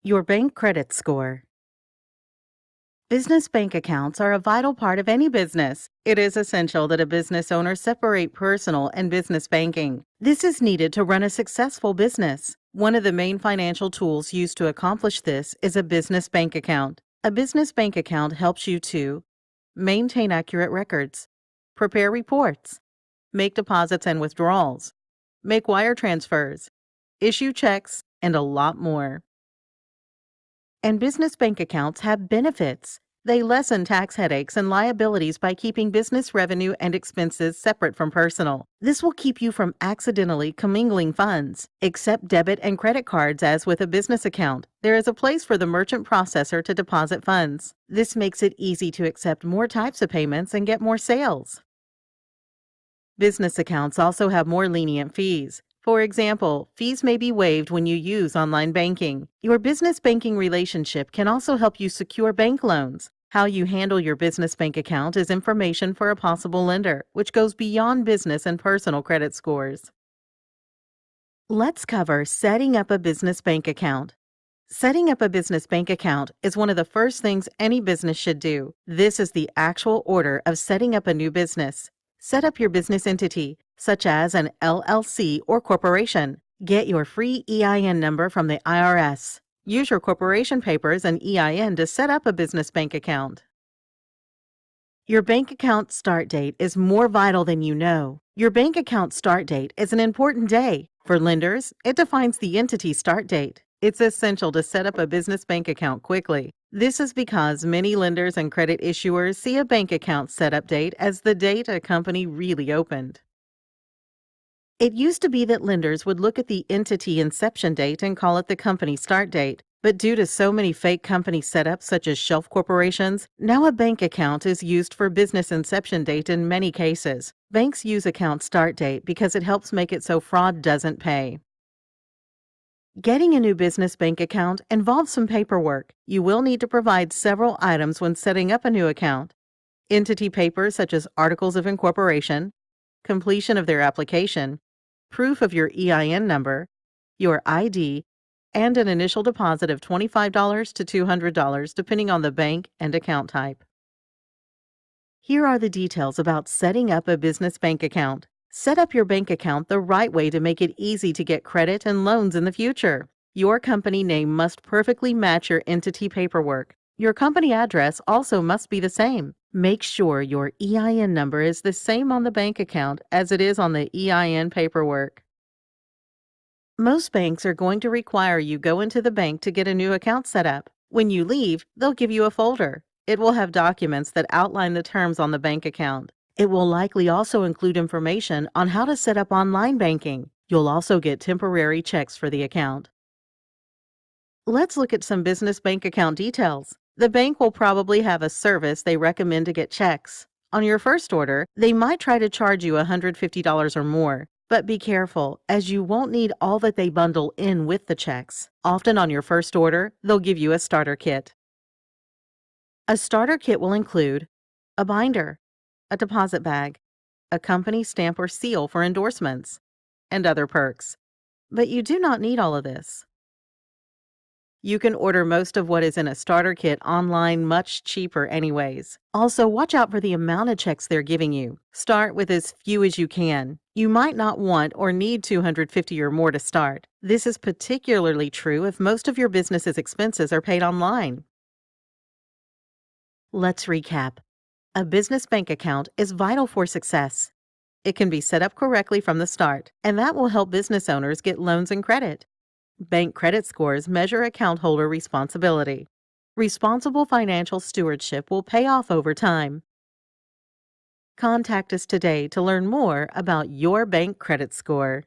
Your bank credit score. Business bank accounts are a vital part of any business. It is essential that a business owner separate personal and business banking. This is needed to run a successful business. One of the main financial tools used to accomplish this is a business bank account. A business bank account helps you to maintain accurate records, prepare reports, make deposits and withdrawals, make wire transfers, issue checks, and a lot more. And business bank accounts have benefits. They lessen tax headaches and liabilities by keeping business revenue and expenses separate from personal. This will keep you from accidentally commingling funds. Accept debit and credit cards as with a business account. There is a place for the merchant processor to deposit funds. This makes it easy to accept more types of payments and get more sales. Business accounts also have more lenient fees. For example, fees may be waived when you use online banking. Your business banking relationship can also help you secure bank loans. How you handle your business bank account is information for a possible lender, which goes beyond business and personal credit scores. Let's cover setting up a business bank account. Setting up a business bank account is one of the first things any business should do. This is the actual order of setting up a new business. Set up your business entity, such as an LLC or corporation. Get your free EIN number from the IRS. Use your corporation papers and EIN to set up a business bank account. Your bank account start date is more vital than you know. Your bank account start date is an important day. For lenders, it defines the entity start date. It's essential to set up a business bank account quickly. This is because many lenders and credit issuers see a bank account setup date as the date a company really opened. It used to be that lenders would look at the entity inception date and call it the company start date. But due to so many fake company setups such as shelf corporations, now a bank account is used for business inception date in many cases. Banks use account start date because it helps make it so fraud doesn't pay. Getting a new business bank account involves some paperwork. You will need to provide several items when setting up a new account. Entity papers such as articles of incorporation, completion of their application, proof of your EIN number, your ID, and an initial deposit of $25 to $200 depending on the bank and account type. Here are the details about setting up a business bank account. Set up your bank account the right way to make it easy to get credit and loans in the future. Your company name must perfectly match your entity paperwork. Your company address also must be the same. Make sure your EIN number is the same on the bank account as it is on the EIN paperwork. Most banks are going to require you go into the bank to get a new account set up. When you leave, they'll give you a folder. It will have documents that outline the terms on the bank account. It will likely also include information on how to set up online banking. You'll also get temporary checks for the account. Let's look at some business bank account details. The bank will probably have a service they recommend to get checks. On your first order, they might try to charge you $150 or more. But be careful, as you won't need all that they bundle in with the checks. Often on your first order, they'll give you a starter kit. A starter kit will include a binder, a deposit bag, a company stamp or seal for endorsements, and other perks. But you do not need all of this. You can order most of what is in a starter kit online much cheaper anyways. Also, watch out for the amount of checks they're giving you. Start with as few as you can. You might not want or need 250 or more to start. This is particularly true if most of your business's expenses are paid online. Let's recap. A business bank account is vital for success. It can be set up correctly from the start, and that will help business owners get loans and credit. Bank credit scores measure account holder responsibility. Responsible financial stewardship will pay off over time. Contact us today to learn more about your bank credit score.